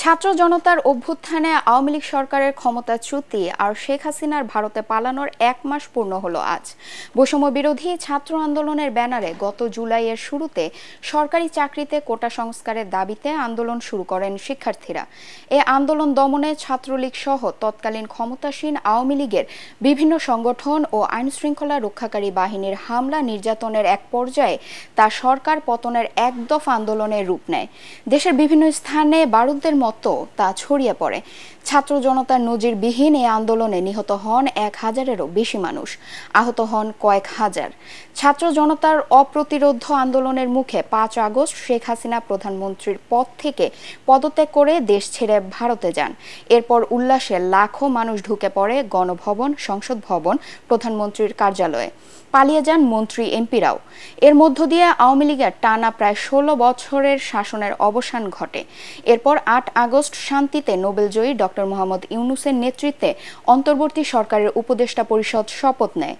ছাত্র জনতার অভ্যুত্থানে আওয়ামী লীগ সরকারের ক্ষমতাচ্যুতি আর শেখ হাসিনার ভারতে পালানোর ১ মাস পূর্ণ হলো আজ। বৈষম্য বিরোধী ছাত্র আন্দোলনের ব্যানারে গত জুলাইয়ের শুরুতে সরকারি চাকরিতে কোটা সংস্কারের দাবিতে আন্দোলন শুরু করেন শিক্ষার্থীরা। এ আন্দোলন দমনে ছাত্রলীগ সহ তৎকালীন ক্ষমতাসীন আওয়ামী লীগের বিভিন্ন সংগঠন ও আইনশৃঙ্খলা রক্ষাকারী বাহিনীর হামলা নির্যাতনের এক পর্যায়ে তা সরকার পতনের এক দফা আন্দোলনের রূপ নেয়। দেশের বিভিন্ন স্থানে বারুদের মতো তা ছড়িয়ে পড়ে। ছাত্র জনতার নজিরবিহীন এই আন্দোলনে নিহত হন ১,০০০-এরও বেশি মানুষ, আহত হন কয়েক হাজার। ছাত্র জনতার অপ্রতিরোধ্য আন্দোলনের মুখে ৫ আগস্ট শেখ হাসিনা প্রধানমন্ত্রীর পদ থেকে পদত্যাগ করে দেশ ছেড়ে ভারতে যান। এরপর উল্লাসে লাখো মানুষ ঢুকে পড়ে গণভবন, সংসদ ভবন, প্রধানমন্ত্রীর কার্যালয়ে। পালিয়ে যান মন্ত্রী এমপিরাও। এর মধ্য দিয়ে আওয়ামী লীগের টানা প্রায় ১৬ বছরের শাসনের অবসান ঘটে। এরপর ৮ আগস্ট শান্তিতে নোবেলজয়ী ডক্টর মোহাম্মদ ইউনূসের নেতৃত্বে অন্তর্বর্তী সরকারের উপদেষ্টা পরিষদ শপথ নেয়।